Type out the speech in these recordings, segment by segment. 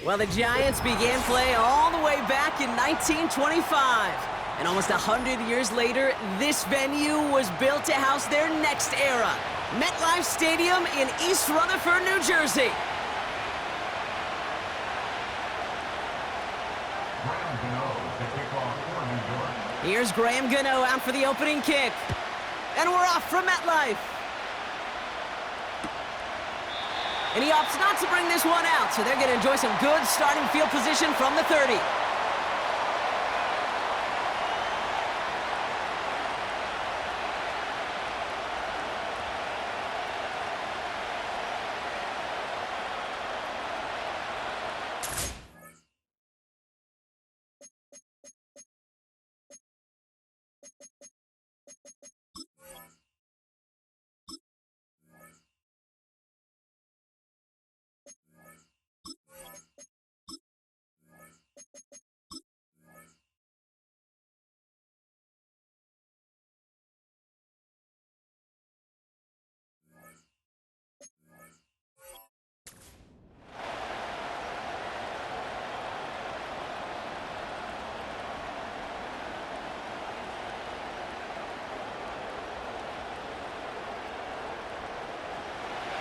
Well, the Giants began play all the way back in 1925. And almost 100 years later, this venue was built to house their next era. MetLife Stadium in East Rutherford, New Jersey. Here's Graham Gano out for the opening kick. And we're off from MetLife. And he opts not to bring this one out, so they're going to enjoy some good starting field position from the 30.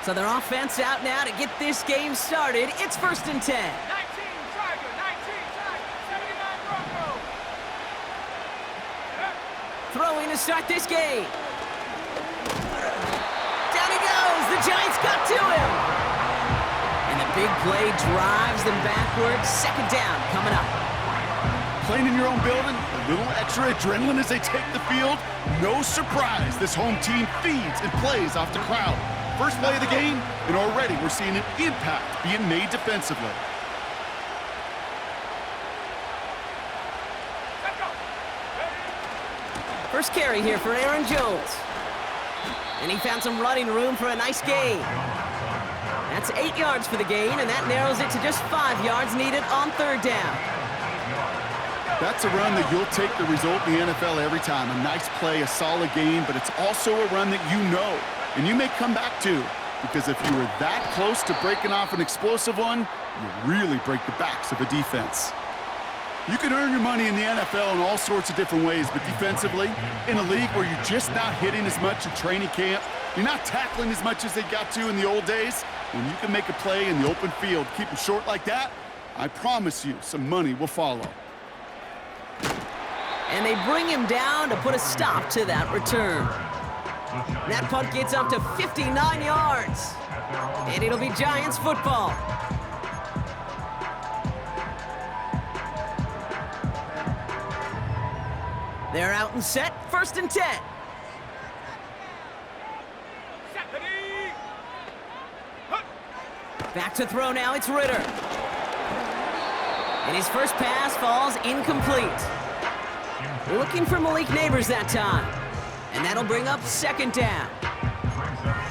So their offense out now to get this game started. It's 1st and 10. 19 Tiger, 79 Bronco. Throwing to start this game. Down he goes. The Giants got to him. And the big play drives them backwards. 2nd down coming up. Playing in your own building, a little extra adrenaline as they take the field. No surprise, this home team feeds and plays off the crowd. First play of the game, and already we're seeing an impact being made defensively. First carry here for Aaron Jones. And he found some running room for a nice gain. That's 8 yards for the gain, and that narrows it to just 5 yards needed on 3rd down. That's a run that you'll take the result in the NFL every time. A nice play, a solid gain, but it's also a run that you know, and you may come back to, because if you were that close to breaking off an explosive one, you really break the backs of a defense. You can earn your money in the NFL in all sorts of different ways, but defensively, in a league where you're just not hitting as much in training camp, you're not tackling as much as they got to in the old days, when you can make a play in the open field, keep it short like that, I promise you some money will follow. And they bring him down to put a stop to that return. That punt gets up to 59 yards. And it'll be Giants football. They're out and set, 1st and 10. Back to throw now, it's Ritter. And his first pass falls incomplete. Looking for Malik Neighbors that time. And that'll bring up 2nd down.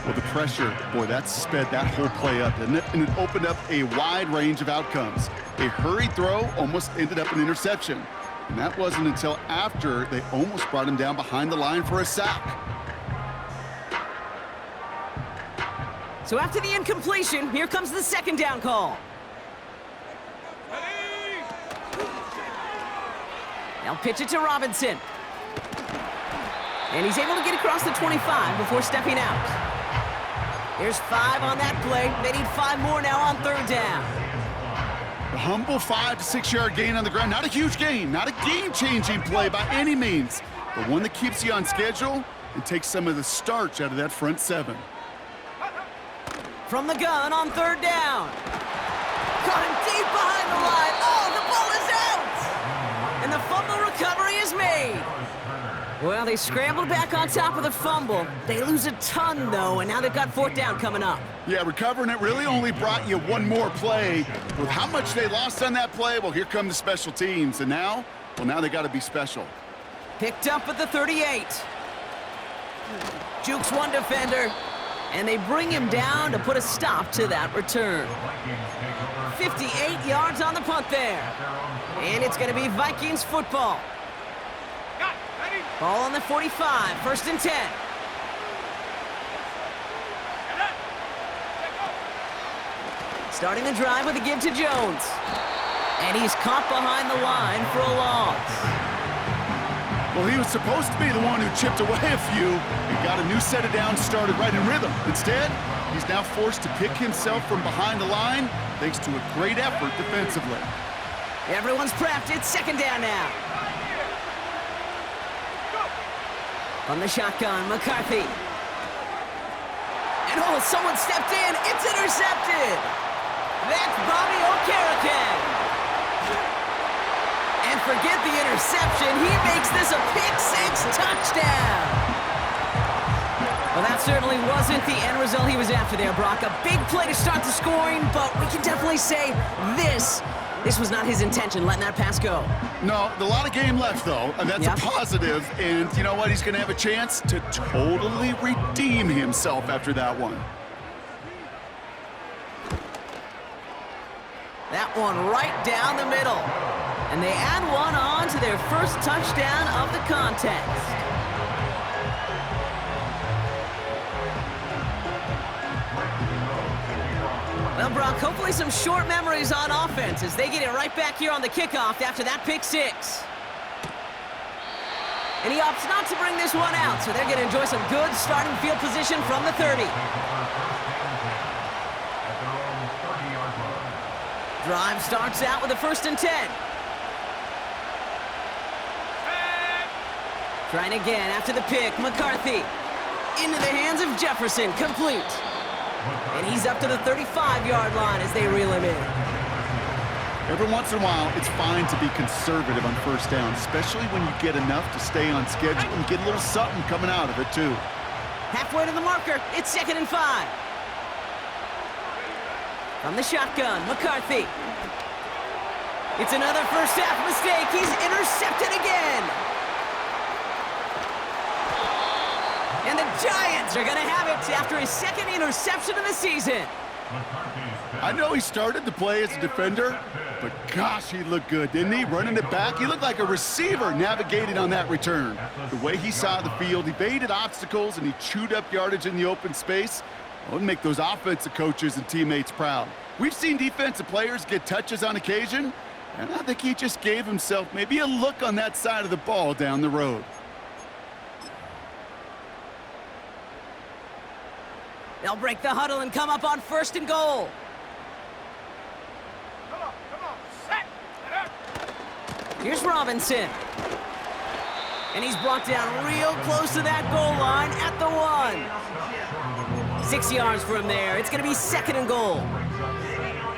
Well, the pressure, boy, that sped that whole play up, didn't it? And it opened up a wide range of outcomes. A hurried throw almost ended up an interception. And that wasn't until after they almost brought him down behind the line for a sack. So after the incompletion, here comes the 2nd down call. They'll pitch it to Robinson. And he's able to get across the 25 before stepping out. There's 5 on that play. They need 5 more now on 3rd down. A humble 5 to 6 yard gain on the ground. Not a huge gain, not a game-changing play by any means, but one that keeps you on schedule and takes some of the starch out of that front 7. From the gun on 3rd down. Caught him deep behind the line. Oh, the ball is out! And the fumble recovery is made. Well, they scrambled back on top of the fumble. They lose a ton, though, and now they've got 4th down coming up. Yeah, recovering it really only brought you one more play. With how much they lost on that play, well, here come the special teams. And now, well, now they got to be special. Picked up at the 38. Jukes one defender, and they bring him down to put a stop to that return. 58 yards on the punt there. And it's going to be Vikings football. Ball on the 45, 1st and 10. Starting the drive with a give to Jones. And he's caught behind the line for a loss. Well, he was supposed to be the one who chipped away a few and got a new set of downs started right in rhythm. Instead, he's now forced to pick himself from behind the line thanks to a great effort defensively. Everyone's prepped. It's second down now. From the shotgun, McCarthy. And oh, someone stepped in. It's intercepted. That's Bobby Okereke. And forget the interception. He makes this a pick-6 touchdown. Well, that certainly wasn't the end result he was after there, Brock. A big play to start the scoring, but we can definitely say this was not his intention, letting that pass go. No, a lot of game left, though, and that's a positive. And you know what? He's going to have a chance to totally redeem himself after that one. That one right down the middle. And they add one on to their first touchdown of the contest. Well, Brock, hopefully some short memories on offense as they get it right back here on the kickoff after that pick-6. And he opts not to bring this one out, so they're going to enjoy some good starting field position from the 30. Drive starts out with a 1st and 10. Trying again after the pick, McCarthy. Into the hands of Jefferson, complete. And he's up to the 35-yard line as they reel him in. Every once in a while, it's fine to be conservative on first down, especially when you get enough to stay on schedule and get a little something coming out of it, too. Halfway to the marker, it's 2nd and 5. From the shotgun, McCarthy. It's another first half mistake. He's intercepted again. And the Giants are going to have it after his 2nd interception of the season. I know he started to play as a defender, but gosh, he looked good, didn't he? Running it back, he looked like a receiver navigating on that return. The way he saw the field, evaded obstacles, and he chewed up yardage in the open space. It would make those offensive coaches and teammates proud. We've seen defensive players get touches on occasion, and I think he just gave himself maybe a look on that side of the ball down the road. They'll break the huddle and come up on 1st and goal. Come on, set up. Here's Robinson. And he's brought down real close to that goal line at the 1. 6 yards from there. It's going to be 2nd and goal.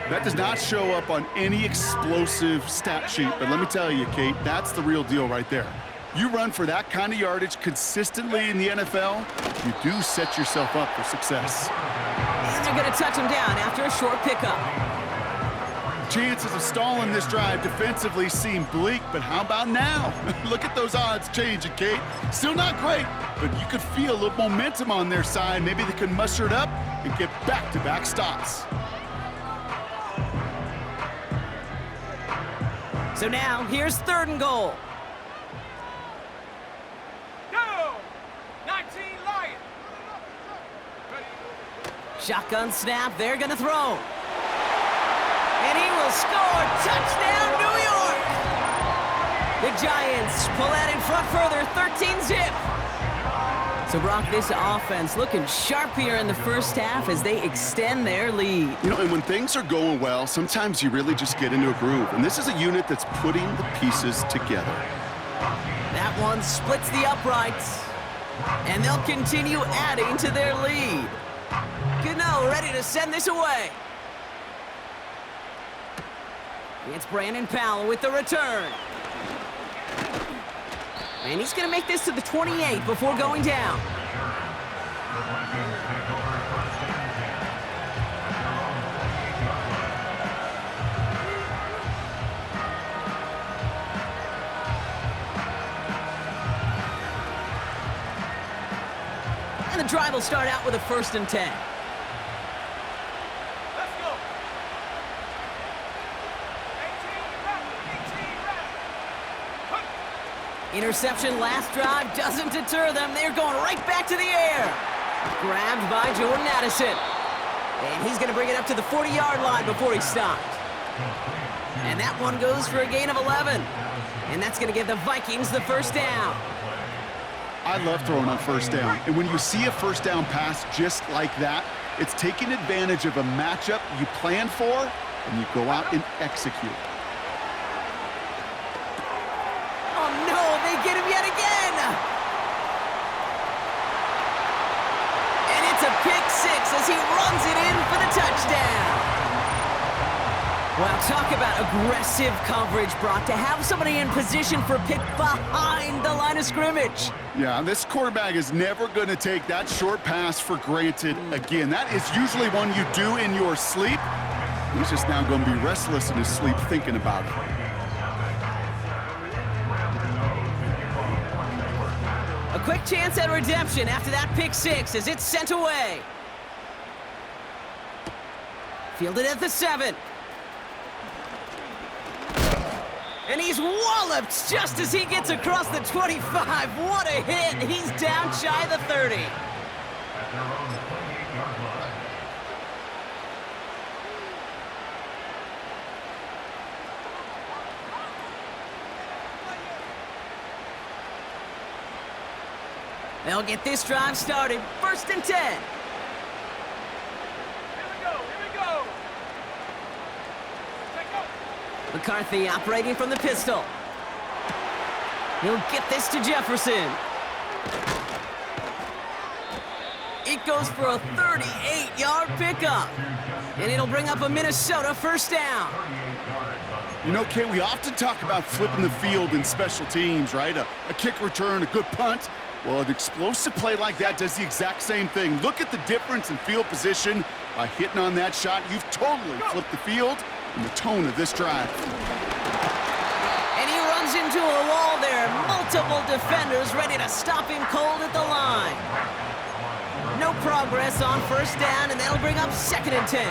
That does not show up on any explosive stat sheet, but let me tell you, Kate, that's the real deal right there. You run for that kind of yardage consistently in the NFL, you do set yourself up for success. And they're going to touch him down after a short pickup. Chances of stalling this drive defensively seem bleak, but how about now? Look at those odds changing, Kate. Still not great, but you could feel a little momentum on their side. Maybe they can muster it up and get back-to-back stops. So now, here's 3rd and goal. Go! 19 Lions. Shotgun snap, they're going to throw. And he will score. Touchdown, New York! The Giants pull that in front further, 13-zip. So, Brock, this offense looking sharp here in the first half as they extend their lead. You know, and when things are going well, sometimes you really just get into a groove. And this is a unit that's putting the pieces together. That one splits the uprights. And they'll continue adding to their lead. Gano ready to send this away. It's Brandon Powell with the return. And he's going to make this to the 28 before going down. And the drive will start out with a 1st and 10. Let's go. 18 rep. Interception last drive doesn't deter them. They're going right back to the air. Grabbed by Jordan Addison. And he's going to bring it up to the 40-yard line before he stopped. And that one goes for a gain of 11. And that's going to give the Vikings the first down. I love throwing on first down. And when you see a first down pass just like that, it's taking advantage of a matchup you planned for, and you go out and execute. Oh, no, they get him yet again. And it's a pick six as he runs it in for the touchdown. Well, talk about aggressive coverage, Brock, to have somebody in position for a pick behind the line of scrimmage. Yeah, this quarterback is never going to take that short pass for granted again. That is usually one you do in your sleep. He's just now going to be restless in his sleep thinking about it. A quick chance at redemption after that pick six as it's sent away. Fielded at the 7. And he's walloped just as he gets across the 25. What a hit. He's down shy of the 30. They'll get this drive started. 1st and 10. Here we go. Take go. McCarthy operating from the pistol. He'll get this to Jefferson. It goes for a 38-yard pickup. And it'll bring up a Minnesota first down. You know, Kate, we often talk about flipping the field in special teams, right? A kick return, a good punt. Well, an explosive play like that does the exact same thing. Look at the difference in field position. By hitting on that shot, you've totally flipped the field and the tone of this drive. And he runs into a wall there. Multiple defenders ready to stop him cold at the line. No progress on first down, and that'll bring up 2nd and 10.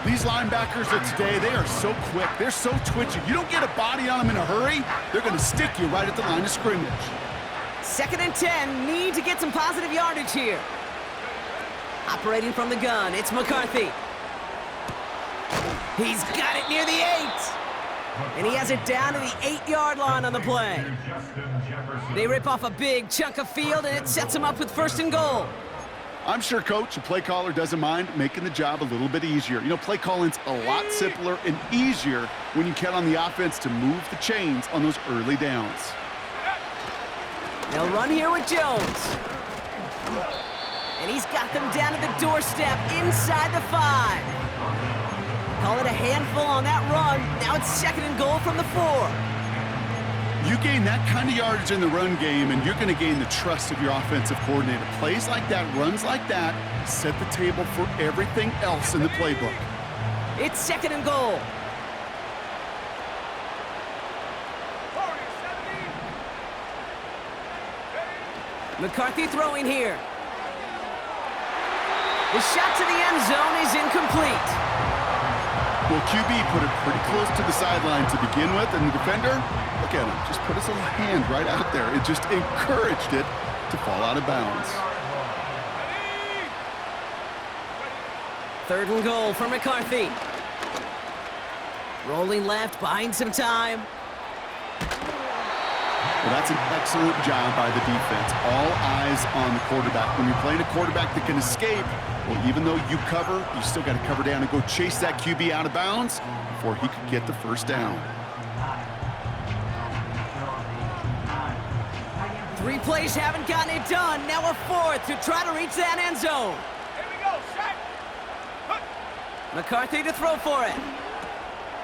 These linebackers of today, they are so quick. They're so twitchy. You don't get a body on them in a hurry, they're going to stick you right at the line of scrimmage. 2nd and 10, need to get some positive yardage here. Operating from the gun, it's McCarthy. He's got it near the 8. And he has it down to the 8-yard line on the play. They rip off a big chunk of field, and it sets him up with 1st and goal. I'm sure, Coach, a play caller doesn't mind making the job a little bit easier. You know, play calling's a lot simpler and easier when you count on the offense to move the chains on those early downs. They'll run here with Jones. And he's got them down to the doorstep inside the 5. Call it a handful on that run. Now it's 2nd and goal from the 4. You gain that kind of yardage in the run game, and you're going to gain the trust of your offensive coordinator. Plays like that, runs like that, set the table for everything else in the playbook. It's 2nd and goal. 40, 70. McCarthy throwing here. The shot to the end zone is incomplete. Well, QB put it pretty close to the sideline to begin with, and the defender, look at him, just put his little hand right out there. It just encouraged it to fall out of bounds. 3rd and goal for McCarthy. Rolling left, buying some time. Well, that's an excellent job by the defense. All eyes on the quarterback. When you're playing a quarterback that can escape, well, even though you cover, you still got to cover down and go chase that QB out of bounds before he could get the first down. 3 plays haven't gotten it done. Now a 4th to try to reach that end zone. Here we go, set. Hup. McCarthy to throw for it.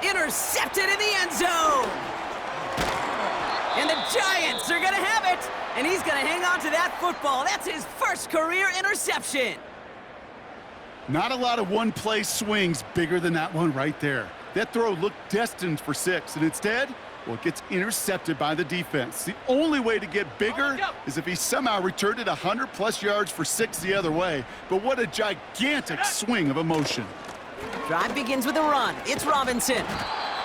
Intercepted in the end zone. And the Giants are going to have it. And he's going to hang on to that football. That's his first career interception. Not a lot of one-play swings bigger than that one right there. That throw looked destined for 6, and instead, well, it gets intercepted by the defense. The only way to get bigger is if he somehow returned it 100-plus yards for 6 the other way. But what a gigantic swing of emotion. Drive begins with a run. It's Robinson.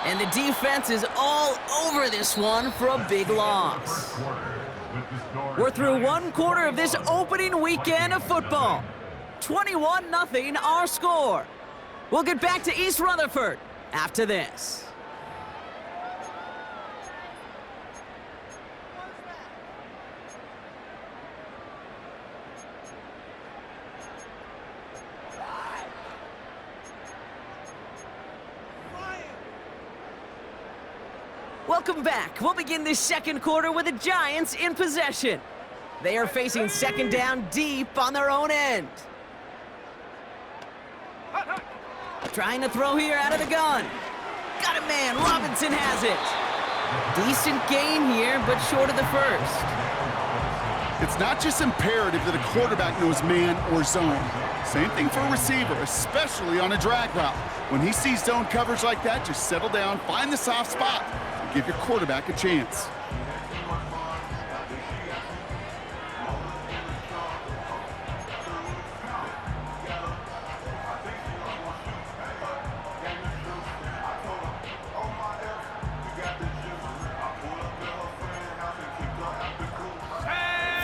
And the defense is all over this one for a big loss. We're through 1 quarter of this opening weekend of football. 21-0 our score. We'll get back to East Rutherford after this. Welcome back. We'll begin this second quarter with the Giants in possession. They are facing second down deep on their own end. Trying to throw here out of the gun. Got it, man. Robinson has it. Decent gain here, but short of the first. It's not just imperative that a quarterback knows man or zone. Same thing for a receiver, especially on a drag route. When he sees zone coverage like that, just settle down, find the soft spot, and give your quarterback a chance.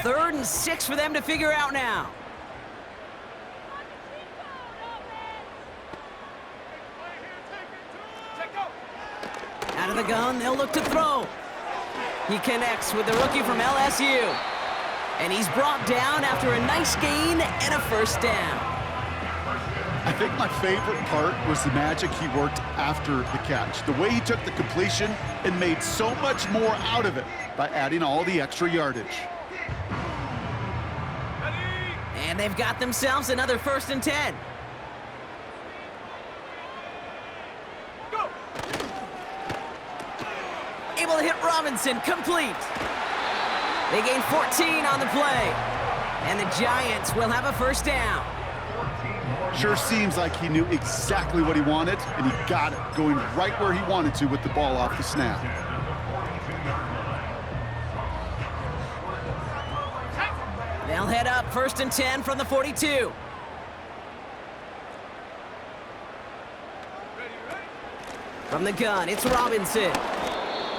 Third and 6 for them to figure out now. Out of the gun, they'll look to throw. He connects with the rookie from LSU. And he's brought down after a nice gain and a first down. I think my favorite part was the magic he worked after the catch. The way he took the completion and made so much more out of it by adding all the extra yardage. And they've got themselves another 1st and 10. Go. Able to hit Robinson, complete. They gain 14 on the play. And the Giants will have a first down. Sure seems like he knew exactly what he wanted, and he got it, going right where he wanted to with the ball off the snap. They'll head up 1st and 10 from the 42. From the gun, it's Robinson.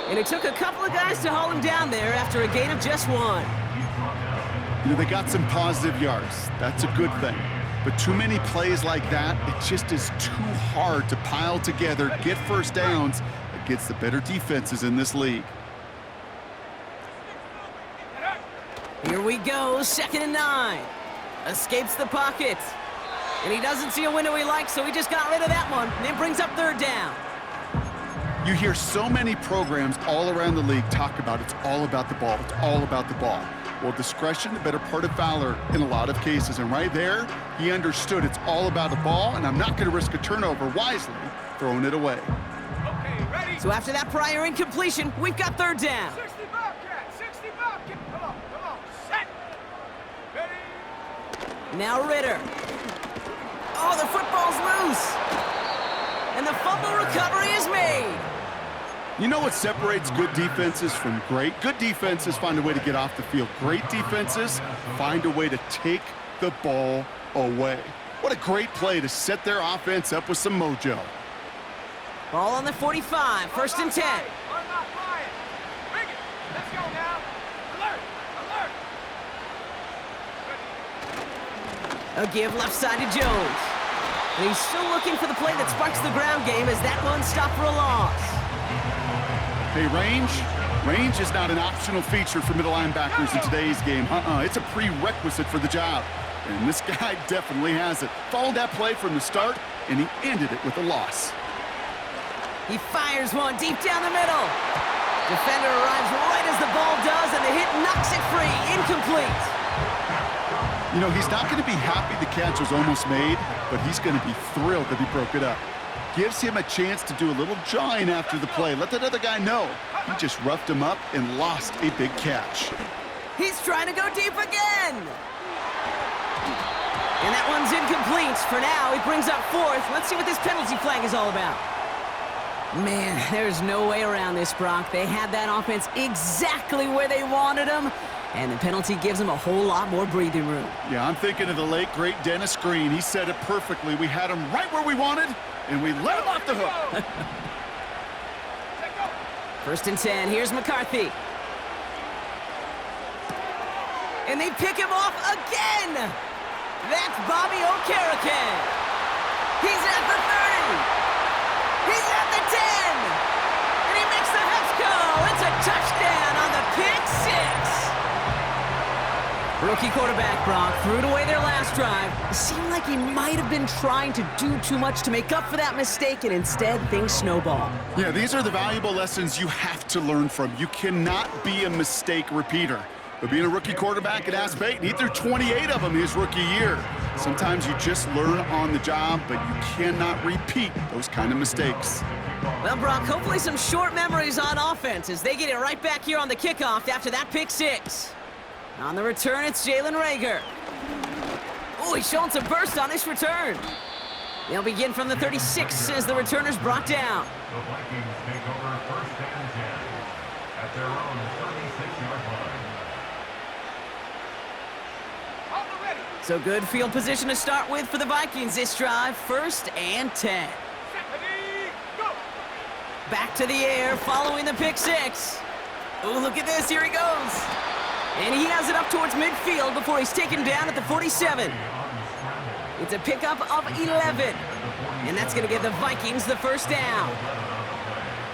And it took a couple of guys to haul him down there after a gain of just 1. You know, they got some positive yards. That's a good thing. But too many plays like that, it just is too hard to pile together, get first downs against the better defenses in this league. Here we go, 2nd and 9. Escapes the pocket. And he doesn't see a window he likes, so he just got rid of that one. And it brings up 3rd down. You hear so many programs all around the league talk about it's all about the ball, it's all about the ball. Well, discretion, the better part of valor in a lot of cases. And right there, he understood it's all about the ball, and I'm not going to risk a turnover wisely, throwing it away. Okay, ready? So after that prior incompletion, we've got 3rd down. 60 Bobcat, 60 Bobcat. Come on, set. Ready? Now Ritter. Oh, the football's loose. And the fumble recovery is made. You know what separates good defenses from great? Good defenses find a way to get off the field. Great defenses find a way to take the ball away. What a great play to set their offense up with some mojo. Ball on the 45, 1st and 10. I'm not flying. Bring it. Let's go now. Alert, alert. A give left side to Jones. And he's still looking for the play that sparks the ground game as that one stopped for a loss. Hey, range is not an optional feature for middle linebackers in today's game. It's a prerequisite for the job. And this guy definitely has it. Followed that play from the start, and he ended it with a loss. He fires one deep down the middle. Defender arrives right as the ball does, and the hit knocks it free. Incomplete. You know, he's not going to be happy the catch was almost made, but he's going to be thrilled that he broke it up. Gives him a chance to do a little jawing after the play. Let that other guy know. He just roughed him up and lost a big catch. He's trying to go deep again. And that one's incomplete. For now, it brings up 4th. Let's see what this penalty flag is all about. Man, there's no way around this, Brock. They had that offense exactly where they wanted them, and the penalty gives them a whole lot more breathing room. Yeah, I'm thinking of the late, great Dennis Green. He said it perfectly. We had him right where we wanted, and we let him off the hook. 1st and 10. Here's McCarthy. And they pick him off again. That's Bobby Rookie quarterback Brock threw it away their last drive. It seemed like he might have been trying to do too much to make up for that mistake, and instead things snowball. Yeah, these are the valuable lessons you have to learn from. You cannot be a mistake repeater. But being a rookie quarterback at Ass Payton, he threw 28 of them his rookie year. Sometimes you just learn on the job, but you cannot repeat those kind of mistakes. Well, Brock, hopefully some short memories on offense as they get it right back here on the kickoff after that pick six. On the return, it's Jalen Reagor. Oh, he's showing some burst on this return. They'll begin from the 36 as the returner's brought down. The Vikings take over first and 10 at their own 36-yard line. On the ready. So good field position to start with for the Vikings this drive. First and 10. Set, ready, go. Back to the air following the pick six. Oh, look at this. Here he goes. And he has it up towards midfield before he's taken down at the 47. It's a pickup of 11. And that's going to give the Vikings the first down.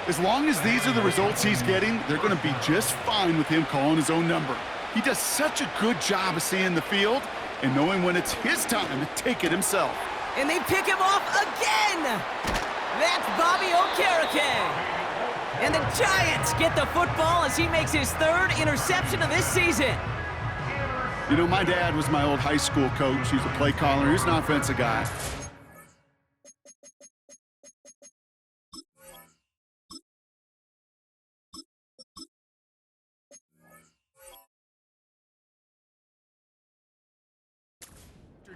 As long as these are the results he's getting, they're going to be just fine with him calling his own number. He does such a good job of seeing the field and knowing when it's his time to take it himself. And they pick him off again. That's Bobby Okereke. And the Giants get the football as he makes his third interception of this season. You know, my dad was my old high school coach. He's a play caller. He's an offensive guy.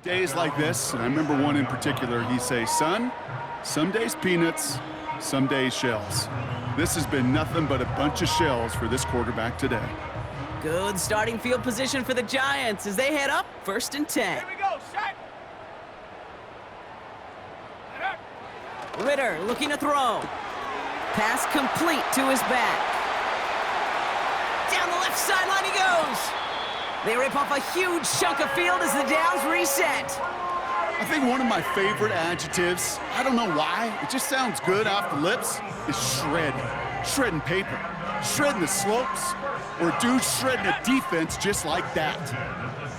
Days like this, and I remember one in particular, he'd say, son, some days peanuts, some days shells. This has been nothing but a bunch of shells for this quarterback today. Good starting field position for the Giants as they head up first and 10. Here we go, set. Ritter looking to throw. Pass complete to his back. Down the left sideline he goes. They rip off a huge chunk of field as the downs reset. I think one of my favorite adjectives, I don't know why, it just sounds good off the lips, is shred. Shredding paper, shredding the slopes, or dude shredding a defense just like that.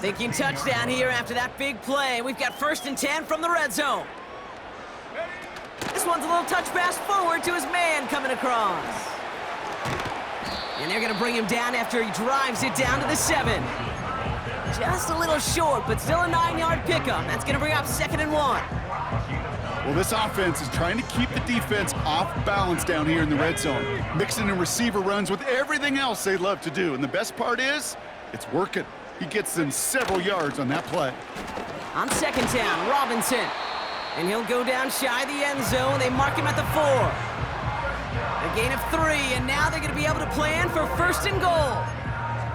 Thinking touchdown here after that big play. We've got first and 10 from the red zone. This one's a little touch pass forward to his man coming across. And they're going to bring him down after he drives it down to the 7. Just a little short, but still a 9-yard pickup. That's going to bring up second and 1. Well, this offense is trying to keep the defense off balance down here in the red zone, mixing in receiver runs with everything else they love to do. And the best part is, it's working. He gets them several yards on that play. On second down, Robinson. And he'll go down shy of the end zone. They mark him at the 4. A gain of 3, and now they're going to be able to plan for first and goal.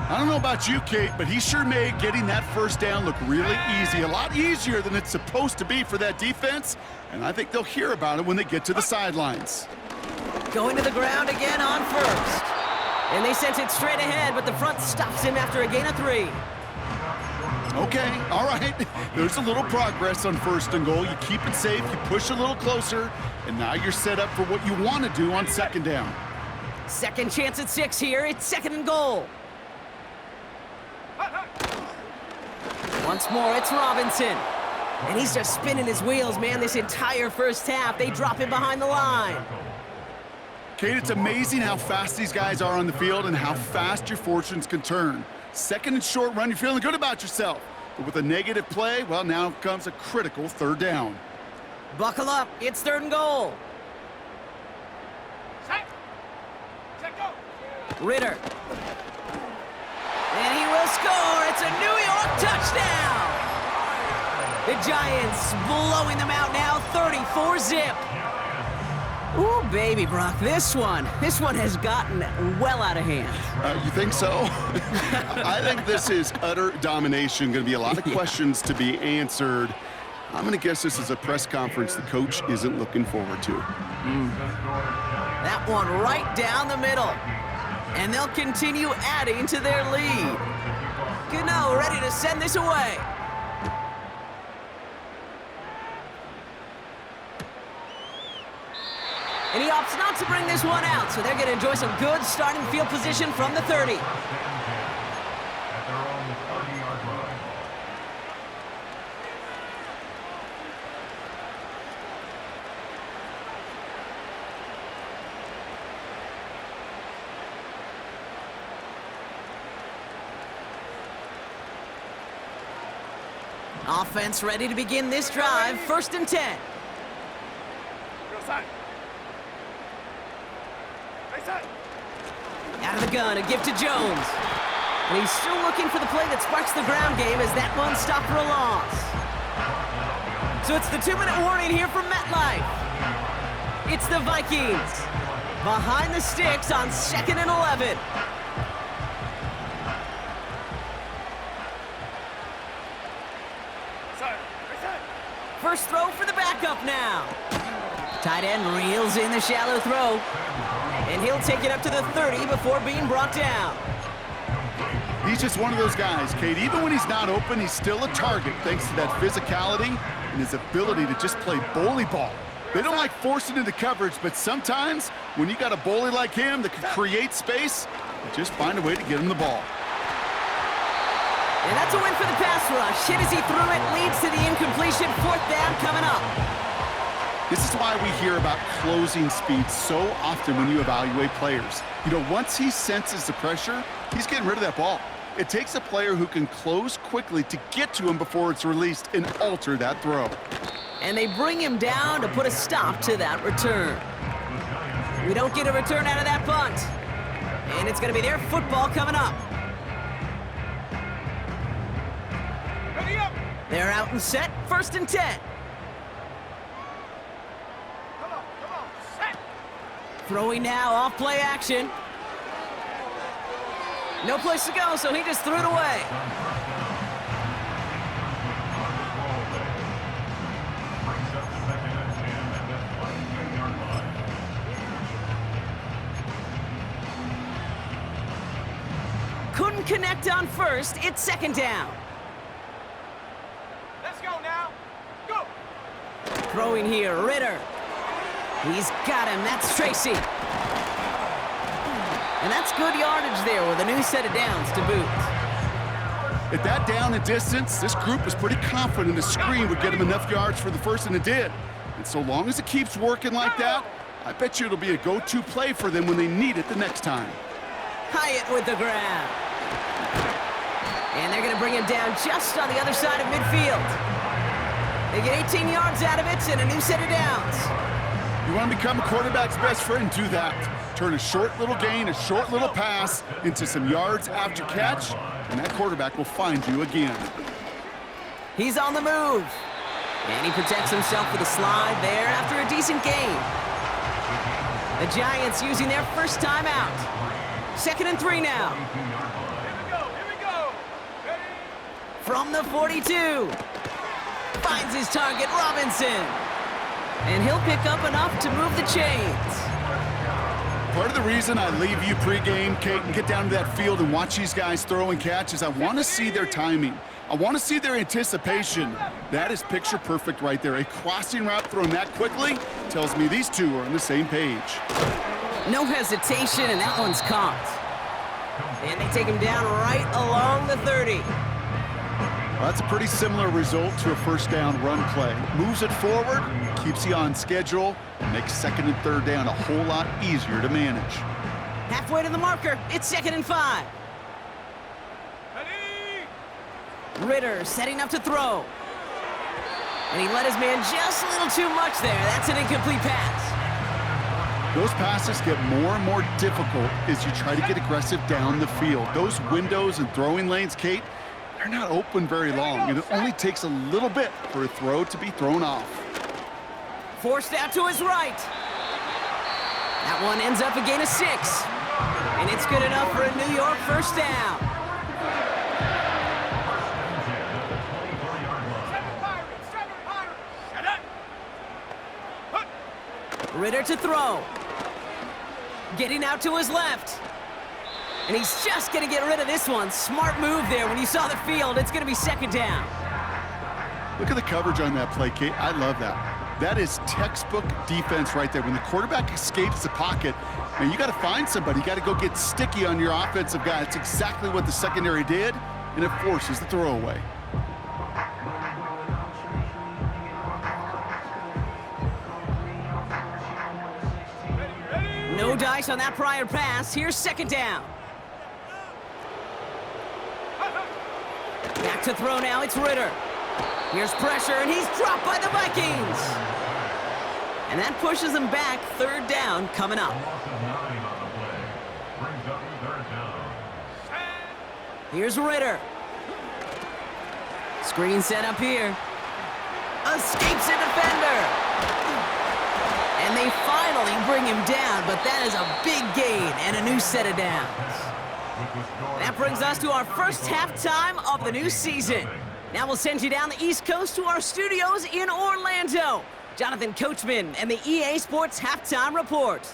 I don't know about you, Kate, but he sure made getting that first down look really easy. A lot easier than it's supposed to be for that defense. And I think they'll hear about it when they get to the sidelines. Going to the ground again on first. And they sent it straight ahead, but the front stops him after a gain of 3. Okay, all right. There's a little progress on first and goal. You keep it safe, you push a little closer, and now you're set up for what you want to do on second down. Second chance at 6 here. It's second and goal. Once more, it's Robinson. And he's just spinning his wheels, man, this entire first half. They drop him behind the line. Kate, it's amazing how fast these guys are on the field and how fast your fortunes can turn. Second and short run, you're feeling good about yourself. But with a negative play, well, now comes a critical third down. Buckle up. It's third and goal. Set. Set, go. Ritter. And he will score. It's a New York touchdown. The Giants blowing them out now, 34-zip. Ooh, baby, Brock, this one has gotten well out of hand. You think so? I think this is utter domination. Going to be a lot of questions to be answered. I'm going to guess this is a press conference the coach isn't looking forward to. That one right down the middle. And they'll continue adding to their lead. Gano ready to send this away. And he opts not to bring this one out, so they're going to enjoy some good starting field position from the 30. At their own 30-yard line. Offense ready to begin this drive. 1st and 10. Go side. Right side. Out of the gun, a give to Jones. And he's still looking for the play that sparks the ground game as that one stopped for a loss. So it's the 2-minute warning here from MetLife. It's the Vikings behind the sticks on 2nd and 11. Side. Right side. First throw for the backup now. Tight end reels in the shallow throw. And he'll take it up to the 30 before being brought down. He's just one of those guys, Kate. Even when he's not open, he's still a target thanks to that physicality and his ability to just play bully ball. They don't like forcing into coverage, but sometimes when you got a bully like him that can create space, you just find a way to get him the ball. And that's a win for the pass rush. Hit as he threw it, leads to the incompletion. 4th down coming up. This is why we hear about closing speed so often when you evaluate players. You know, once he senses the pressure, he's getting rid of that ball. It takes a player who can close quickly to get to him before it's released and alter that throw. And they bring him down to put a stop to that return. We don't get a return out of that punt. And it's going to be their football coming up. Ready up. They're out and set. 1st and 10. Come on. Set. Throwing now, off play action. No place to go, so he just threw it away. Brings up 2nd and 10 at the 23-yard line. Couldn't connect on 1st. It's 2nd down. Let's go now. Go. Throwing here, Ritter. He's got him. That's Tracy. And that's good yardage there with a new set of downs to boot. At that down and distance, this group was pretty confident the screen would get him enough yards for the first, and it did. And so long as it keeps working like that, I bet you it'll be a go-to play for them when they need it the next time. Hyatt with the grab. And they're going to bring him down just on the other side of midfield. They get 18 yards out of it and a new set of downs. You want to become a quarterback's best friend, do that. Turn a short little gain, a short little pass into some yards after catch, and that quarterback will find you again. He's on the move. And he protects himself with a slide there after a decent gain. The Giants using their first time out. 2nd and 3 now. Here we go. Ready. From the 42. Finds his target, Robinson. And he'll pick up enough to move the chains. Part of the reason I leave you pregame, Kate, and get down to that field and watch these guys throw and catch is I want to see their timing. I want to see their anticipation. That is picture perfect right there. A crossing route thrown that quickly tells me these two are on the same page. No hesitation, and that one's caught. And they take him down right along the 30. Well, that's a pretty similar result to a first down run play. Moves it forward, keeps you on schedule, and makes 2nd and 3rd down a whole lot easier to manage. Halfway to the marker, it's 2nd and 5. Ready. Ritter setting up to throw. And he let his man just a little too much there. That's an incomplete pass. Those passes get more and more difficult as you try to get aggressive down the field. Those windows and throwing lanes, Kate, they're not open very long, and it only takes a little bit for a throw to be thrown off. Forced out to his right. That one ends up a gain of 6. And it's good enough for a New York first down. Shut up. Ritter to throw. Getting out to his left. And he's just going to get rid of this one. Smart move there. When you saw the field, it's going to be 2nd down. Look at the coverage on that play, Kate. I love that. That is textbook defense right there. When the quarterback escapes the pocket, and you got to find somebody. You got to go get sticky on your offensive guy. It's exactly what the secondary did, and it forces the throwaway. No dice on that prior pass. Here's 2nd down. Back to throw now. It's Ritter. Here's pressure, and he's dropped by the Vikings. And that pushes them back. Third down coming up. Loss of 9 on the play. Brings up third down. Here's Ritter. Screen set up here. Escapes a defender. And they finally bring him down, but that is a big gain and a new set of downs. That brings us to our first halftime of the new season. Now we'll send you down the East Coast to our studios in Orlando. Jonathan Coachman and the EA Sports Halftime Report.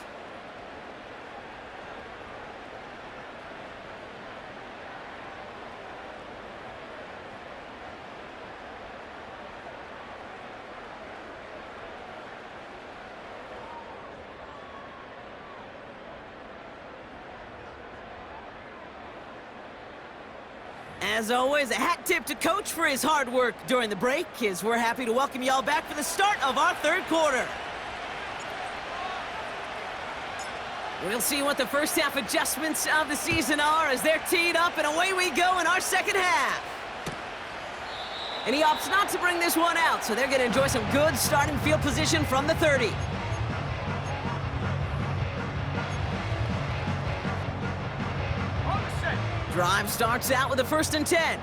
As always, a hat tip to Coach for his hard work during the break, as we're happy to welcome y'all back for the start of our third quarter. We'll see what the first half adjustments of the season are as they're teed up, and away we go in our second half. And he opts not to bring this one out, so they're going to enjoy some good starting field position from the 30. Drive starts out with a 1st and 10.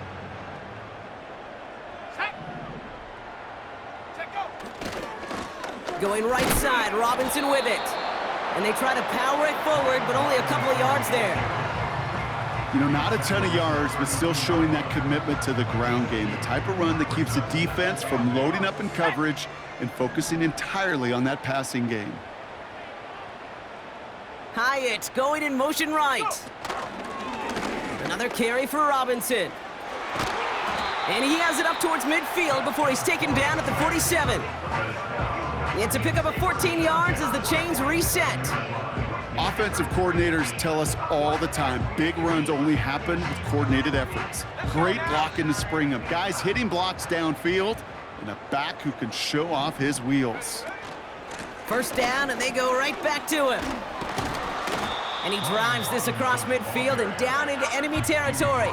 Going right side, Robinson with it. And they try to power it forward, but only a couple of yards there. You know, not a ton of yards, but still showing that commitment to the ground game. The type of run that keeps the defense from loading up in coverage and focusing entirely on that passing game. Hyatt going in motion right. Another carry for Robinson. And he has it up towards midfield before he's taken down at the 47. It's a pickup of 14 yards as the chains reset. Offensive coordinators tell us all the time, big runs only happen with coordinated efforts. Great blocking to spring them. Guys hitting blocks downfield, and a back who can show off his wheels. First down, and they go right back to him. And he drives this across midfield and down into enemy territory.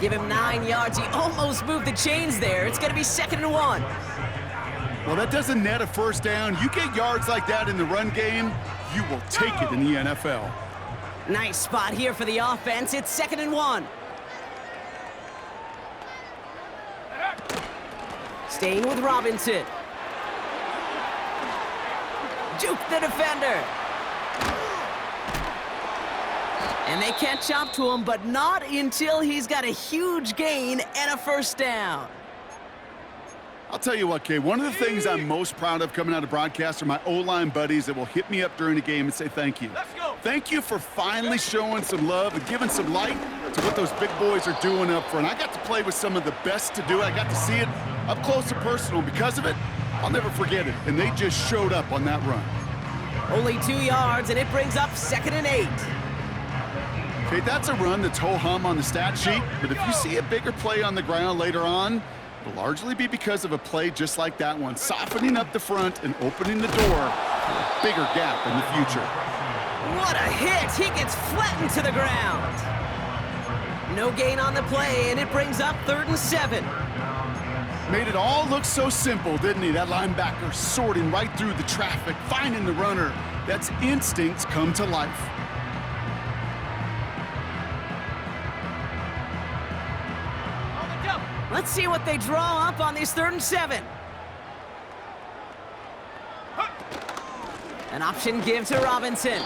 Give him 9 yards. He almost moved the chains there. It's going to be 2nd and 1. Well, that doesn't net a first down. You get yards like that in the run game, you will take it in the NFL. Nice spot here for the offense. It's 2nd and 1. Staying with Robinson. Juke the defender. And they catch up to him, but not until he's got a huge gain and a first down. I'll tell you what, Kay, one of the things I'm most proud of coming out of broadcast are my O-line buddies that will hit me up during the game and say thank you. Let's go. Thank you for finally showing some love and giving some light to what those big boys are doing up front. I got to play with some of the best to do it. I got to see it up close and personal. Because of it, I'll never forget it. And they just showed up on that run. Only 2 yards, and it brings up 2nd and 8. Okay, that's a run that's ho-hum on the stat sheet, but if you see a bigger play on the ground later on, it'll largely be because of a play just like that one, softening up the front and opening the door for a bigger gap in the future. What a hit! He gets flattened to the ground. No gain on the play, and it brings up 3rd and 7. Made it all look so simple, didn't he? That linebacker sorting right through the traffic, finding the runner. That's instincts come to life. Let's see what they draw up on these 3rd and 7. An option give to Robinson.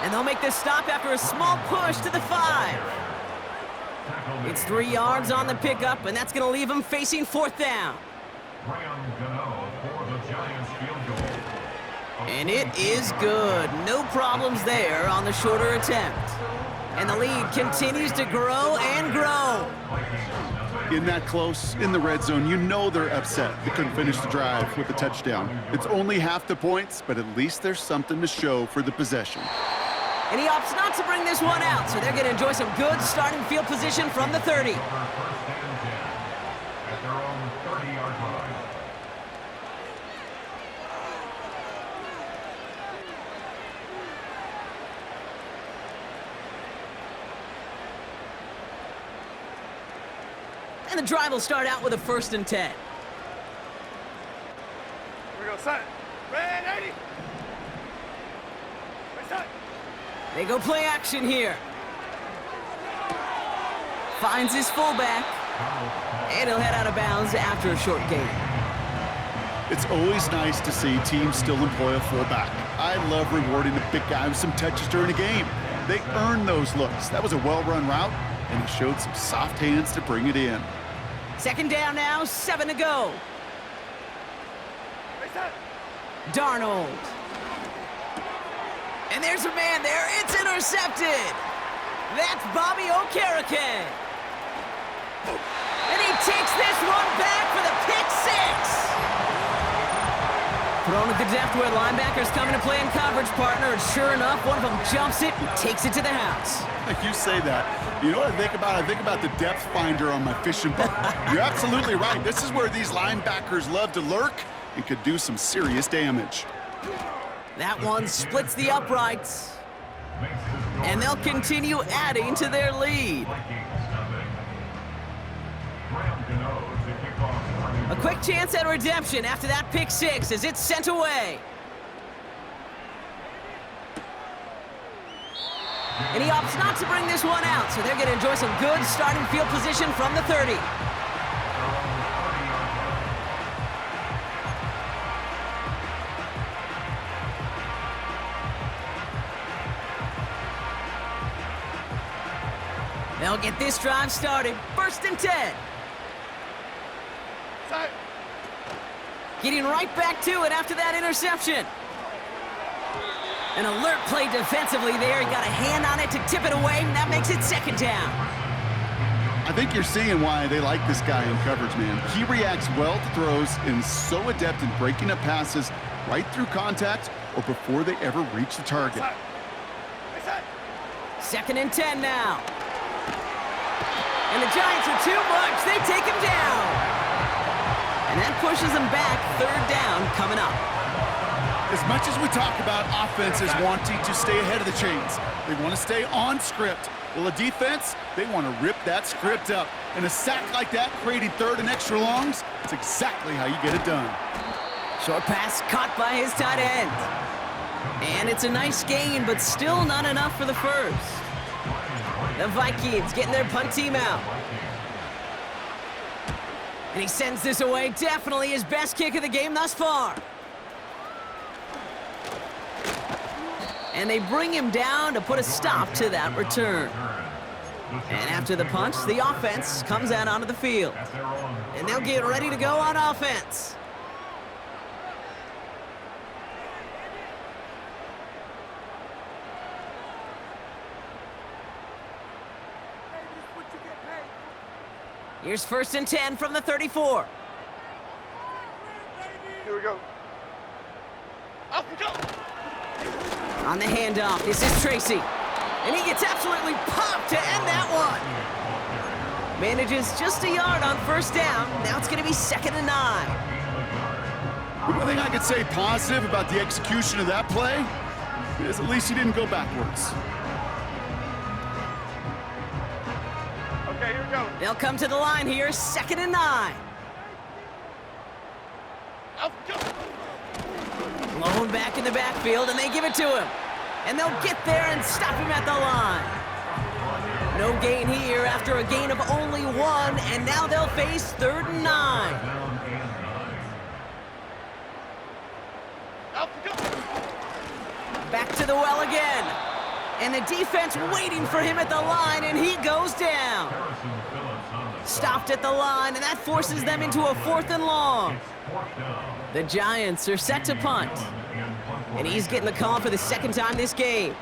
And they'll make this stop after a small push to the 5. It's 3 yards on the pickup, and that's going to leave them facing 4th down. And it is good. No problems there on the shorter attempt. And the lead continues to grow and grow. In that close, in the red zone, you know they're upset they couldn't finish the drive with the touchdown. It's only half the points, but at least there's something to show for the possession. And he opts not to bring this one out, so they're going to enjoy some good starting field position from the 30. At their own 30-yard line. And the drive will start out with a 1st and 10. we go, son. Red 80. Hey, son. They go play action here. Finds his fullback. And he'll head out of bounds after a short gain. It's always nice to see teams still employ a fullback. I love rewarding a big guy with some touches during a game. They earn those looks. That was a well-run route, and he showed some soft hands to bring it in. Second down now, 7 to go. Hey, son. Darnold. And there's a man there. It's intercepted. That's Bobby Okereke. And he takes this one back for the pick six. Thrown at the depth where linebackers coming to play in coverage, partner, and sure enough, one of them jumps it and takes it to the house. You say that. You know what I think about? I think about the depth finder on my fishing boat. You're absolutely right. This is where these linebackers love to lurk and could do some serious damage. That one splits the uprights. And they'll continue adding to their lead. A quick chance at redemption after that pick six as it's sent away. And he opts not to bring this one out, so they're going to enjoy some good starting field position from the 30. They'll get this drive started. 1st and 10. Son. Getting right back to it after that interception. An alert play defensively there. He got a hand on it to tip it away, and that makes it 2nd down. I think you're seeing why they like this guy in coverage, man. He reacts well to throws and is so adept in breaking up passes right through contact or before they ever reach the target. Hey, son. 2nd and 10 now. And the Giants are too much. They take him down. And that pushes them back. 3rd down coming up. As much as we talk about offenses wanting to stay ahead of the chains, they want to stay on script. Well, a defense, they want to rip that script up. And a sack like that, creating 3rd and extra longs, it's exactly how you get it done. Short pass caught by his tight end. And it's a nice gain, but still not enough for the first. The Vikings getting their punt team out. And he sends this away. Definitely his best kick of the game thus far. And they bring him down to put a stop to that return. And after the punch, the offense comes out onto the field. And they'll get ready to go on offense. Here's 1st and 10 from the 34. Here we go. Up we go. On the handoff, this is Tracy. And he gets absolutely popped to end that one. Manages just a yard on 1st down. Now it's going to be 2nd and 9. The one thing I could say positive about the execution of that play is at least he didn't go backwards. Okay, here we go. They'll come to the line here, 2nd and 9. Up we go. Blown back in the backfield, and they give it to him. And they'll get there and stop him at the line. No gain here after a gain of only 1, and now they'll face 3rd and 9. Up we go. Back to the well again. And the defense waiting for him at the line, and he goes down. Stopped at the line, and that forces them into a 4th and long. The Giants are set to punt. And he's getting the call for the 2nd time this game.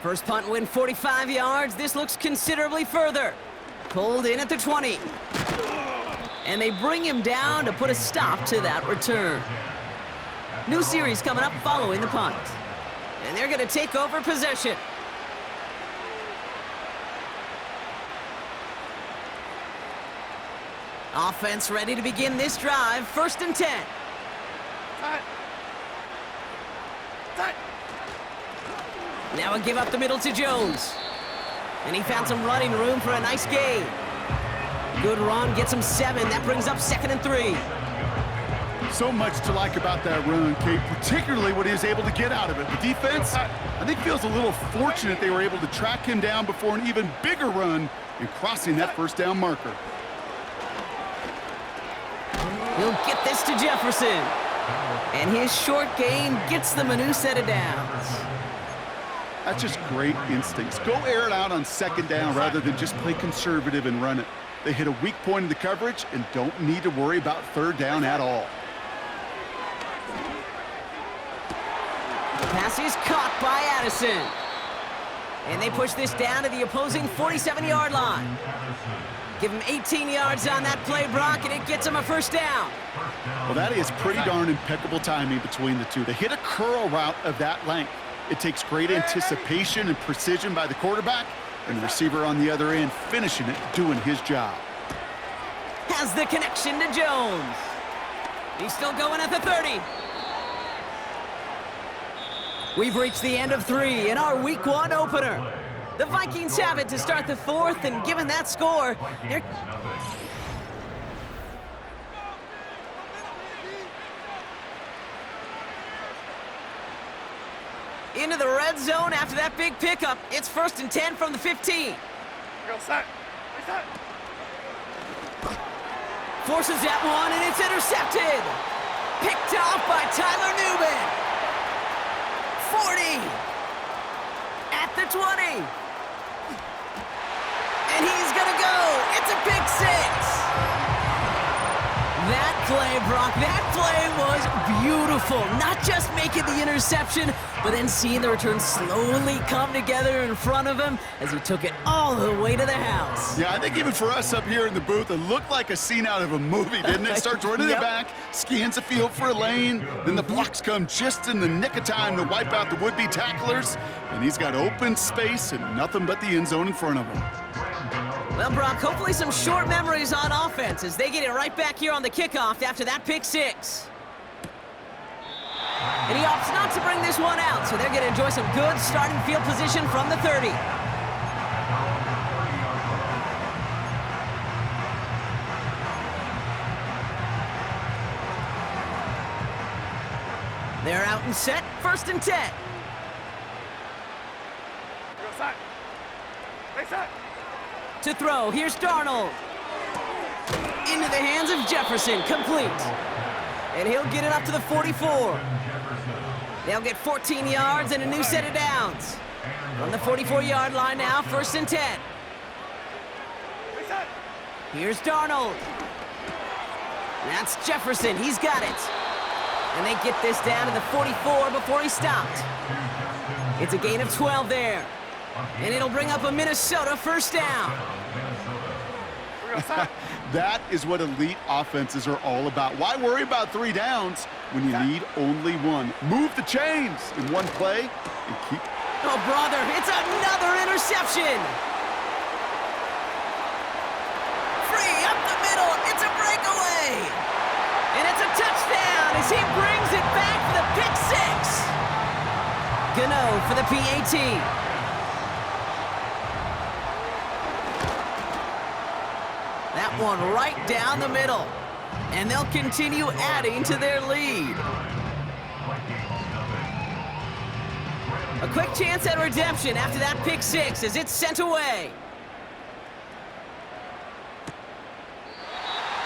First punt win 45 yards. This looks considerably further. Pulled in at the 20. And they bring him down to put a stop to that return. New series coming up following the punt. And they're going to take over possession. Offense ready to begin this drive. 1st and 10. Time. Time. Now a give up the middle to Jones. And he found some running room for a nice gain. Good run, gets him 7. That brings up 2nd and 3. So much to like about that run, Kate, particularly what he was able to get out of it. The defense, I think, feels a little fortunate they were able to track him down before an even bigger run and crossing that first down marker. He'll get this to Jefferson. And his short gain gets them a new set of downs. That's just great instincts. Go air it out on second down rather than just play conservative and run it. They hit a weak point in the coverage and don't need to worry about third down at all. The pass is caught by Addison. And they push this down to the opposing 47-yard line. Give him 18 yards on that play, Brock, and it gets him a first down. Well, that is pretty darn impeccable timing between the two. They hit a curl route of that length. It takes great anticipation and precision by the quarterback, and the receiver on the other end finishing it, doing his job. Has the connection to Jones. He's still going at the 30. We've reached the end of 3 in our Week 1 opener. The Vikings have it to start the 4th, and given that score, they're... into the red zone after that big pickup. It's 1st and 10 from the 15. Forces that one, and it's intercepted. Picked off by Tyler Newman. 40. At the 20. And he's gonna go. It's a pick 6. That play, Brock, that play was beautiful. Not just making the interception, but then seeing the return slowly come together in front of him as he took it all the way to the house. Yeah, I think even for us up here in the booth, it looked like a scene out of a movie, didn't it? Starts running it back, scans the field for a lane, then the blocks come just in the nick of time to wipe out the would-be tacklers, and he's got open space and nothing but the end zone in front of him. Well, Brock, hopefully some short memories on offense as they get it right back here on the kickoff after that pick 6. And he opts not to bring this one out, so they're going to enjoy some good starting field position from the 30. They're out and set, 1st and 10. To throw, here's Darnold. Into the hands of Jefferson, complete. And he'll get it up to the 44. They'll get 14 yards and a new set of downs. From the 44-yard line now, 1st and 10. Here's Darnold. That's Jefferson, he's got it. And they get this down to the 44 before he stopped. It's a gain of 12 there. And it'll bring up a Minnesota first down. That is what elite offenses are all about. Why worry about 3 downs when you need only 1? Move the chains in one play and keep... Oh, brother, it's another interception. Free up the middle. It's a breakaway. And it's a touchdown as he brings it back for the pick 6. Gano for the PAT. That one right down the middle. And they'll continue adding to their lead. A quick chance at redemption after that pick 6 as it's sent away.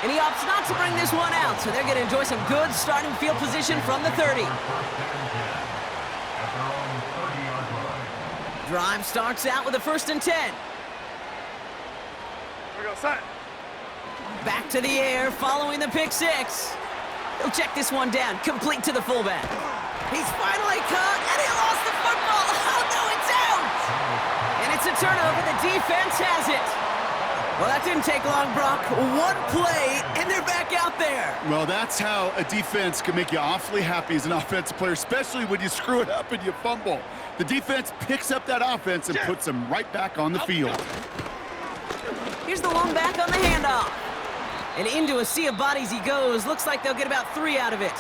And he opts not to bring this one out, so they're going to enjoy some good starting field position from the 30. Drive starts out with a 1st and 10. Back to the air following the pick 6. He'll check this one down, complete to the fullback. He's finally caught, and he lost the football. Oh, no, it's out! And it's a turnover. The defense has it. Well, that didn't take long, Brock. One play, and they're back out there. Well, that's how a defense can make you awfully happy as an offensive player, especially when you screw it up and you fumble. The defense picks up that offense and puts them right back on the field. Here's the one back on the handoff. And into a sea of bodies he goes. Looks like they'll get about 3 out of it.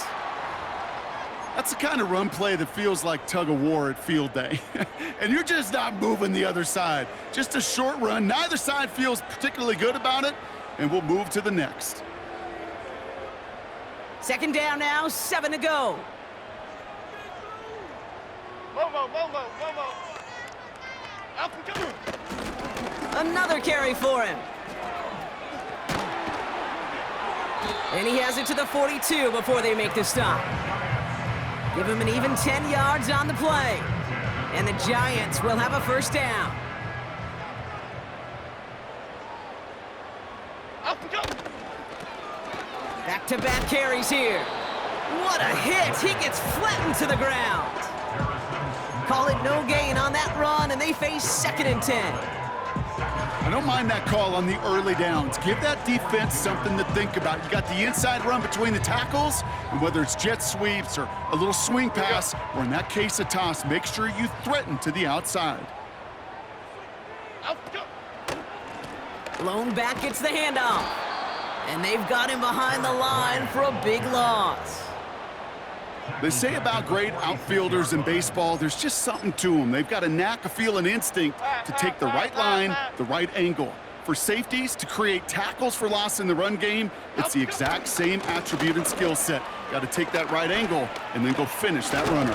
That's the kind of run play that feels like tug-of-war at field day. And you're just not moving the other side. Just a short run. Neither side feels particularly good about it, and we'll move to the next. Second down now, 7 to go. Momo. Up and go. Another carry for him. And he has it to the 42 before they make the stop. Give him an even 10 yards on the play. And the Giants will have a first down. Up and go. Back-to-back carries here. What a hit! He gets flattened to the ground. Call it no gain on that run, and they face 2nd and 10. I don't mind that call on the early downs. Give that defense something to think about. You got the inside run between the tackles, and whether it's jet sweeps or a little swing pass, or in that case a toss, make sure you threaten to the outside. Up and go. Lone back gets the handoff. And they've got him behind the line for a big loss. They say about great outfielders in baseball, there's just something to them. They've got a knack, a feel, an instinct to take the right line, the right angle. For safeties, to create tackles for loss in the run game, it's the exact same attribute and skill set. Got to take that right angle and then go finish that runner.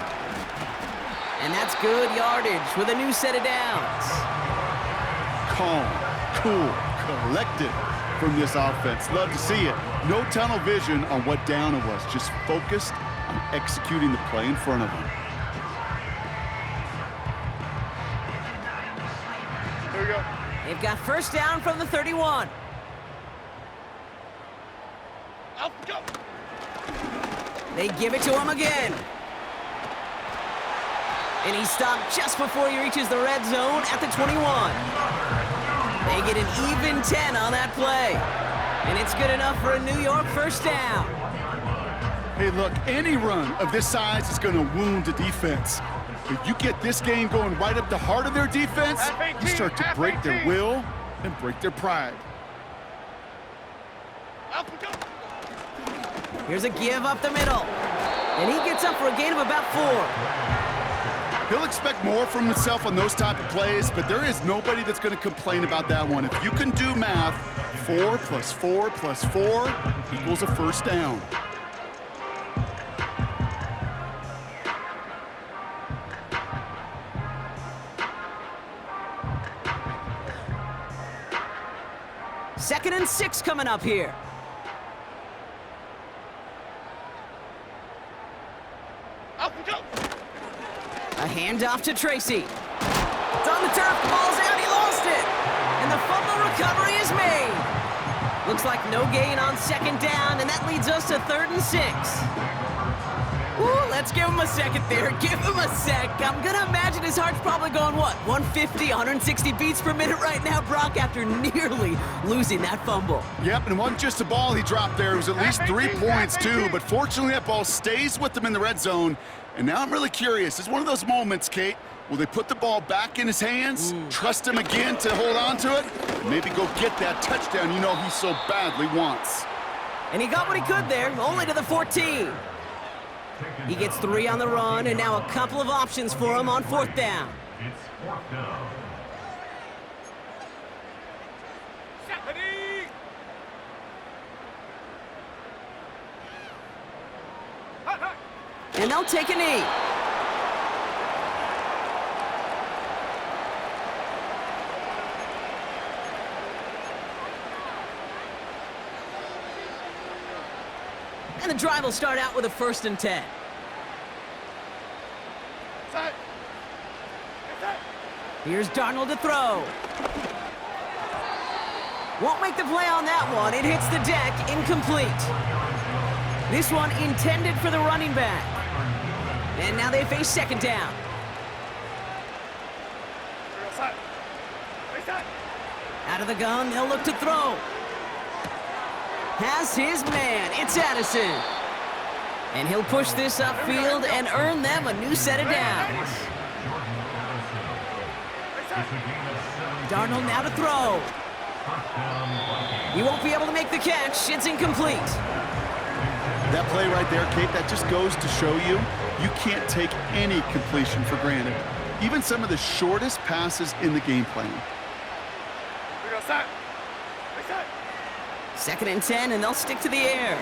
And that's good yardage with a new set of downs. Calm, cool, collected from this offense. Love to see it. No tunnel vision on what down it was, just focused on executing the play in front of them. Here we go. They've got first down from the 31. Up and go. They give it to him again. And he stopped just before he reaches the red zone at the 21. They get an even 10 on that play. And it's good enough for a New York first down. Hey, look, any run of this size is going to wound a defense. If you get this game going right up the heart of their defense, you start to break their will and break their pride. Up and go. Here's a give up the middle. And he gets up for a gain of about 4. He'll expect more from himself on those type of plays, but there is nobody that's going to complain about that one. If you can do math, 4 plus 4 plus 4 equals a first down. Second and 6 coming up here. Up and go. A handoff to Tracy. It's on the turf, the ball's out, he lost it! And the fumble recovery is made. Looks like no gain on second down, and that leads us to 3rd and 6. Ooh, let's give him a second there. Give him a sec. I'm gonna imagine his heart's probably going, what, 150, 160 beats per minute right now, Brock, after nearly losing that fumble. Yep, and it wasn't just a ball he dropped there. It was at least 3 points, too. But fortunately, that ball stays with him in the red zone. And now I'm really curious. It's one of those moments, Kate. Will they put the ball back in his hands, trust him again to hold on to it, and maybe go get that touchdown you know he so badly wants? And he got what he could there, only to the 14. He gets 3 on the run, and now a couple of options for him on 4th down. It's 4th down. Ready. Hut, hut. And they'll take a knee. And the drive will start out with a 1st and 10. Set. Get set. Here's Darnold to throw. Won't make the play on that one. It hits the deck, incomplete. This one intended for the running back. And now they face 2nd down. We're all set. Stay set. Out of the gun, they'll look to throw. Has his man, it's Addison. And he'll push this upfield and earn them a new set of downs. Darnold now to throw. He won't be able to make the catch, it's incomplete. That play right there, Kate, that just goes to show you, you can't take any completion for granted. Even some of the shortest passes in the game plan. We're all set. Stay set. 2nd and 10, and they'll stick to the air.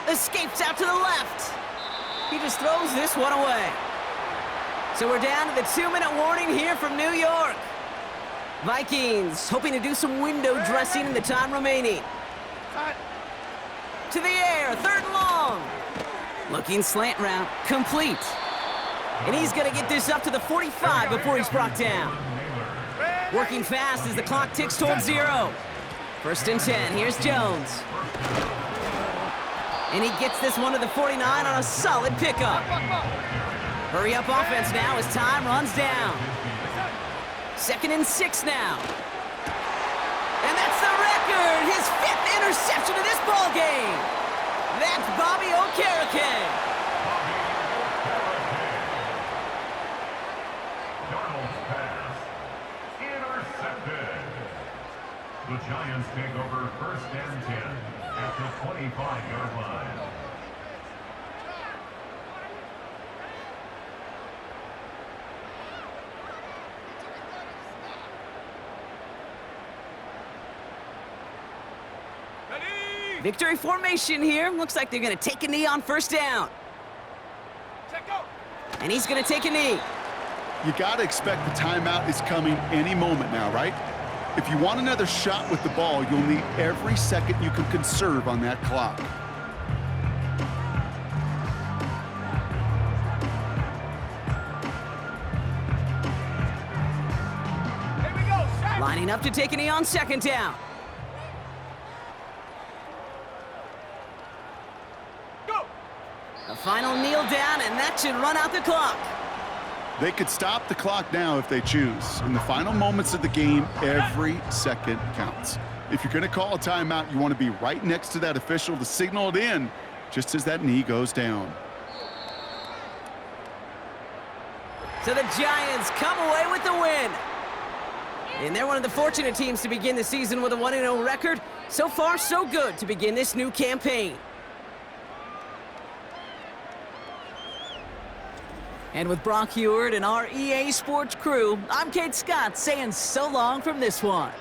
Escapes out to the left. He just throws this one away. So we're down to the 2-minute warning here from New York. Vikings hoping to do some window dressing in the time remaining. To the air, 3rd and long. Looking slant route, complete. And he's gonna get this up to the 45 before he's brought down. Working fast as the clock ticks towards 0. 1st and 10, here's Jones. And he gets this one to the 49 on a solid pickup. Hurry up offense now as time runs down. 2nd and 6 now. And that's the record! His 5th interception of this ball game. That's Bobby Okereke. Darnold's pass intercepted. The Giants take over 1st and 10 at the 25-yard line. Victory formation here. Looks like they're going to take a knee on 1st down. And he's going to take a knee. You got to expect the timeout is coming any moment now, right? If you want another shot with the ball, you'll need every second you can conserve on that clock. Here we go, Shaq. Lining up to take a knee on 2nd down. Go. A final kneel down, and that should run out the clock. They could stop the clock now if they choose. In the final moments of the game, every second counts. If you're going to call a timeout, you want to be right next to that official to signal it in just as that knee goes down. So the Giants come away with the win. And they're one of the fortunate teams to begin the season with a 1-0 record. So far, so good to begin this new campaign. And with Brock Heward and our EA Sports crew, I'm Kate Scott saying so long from this one.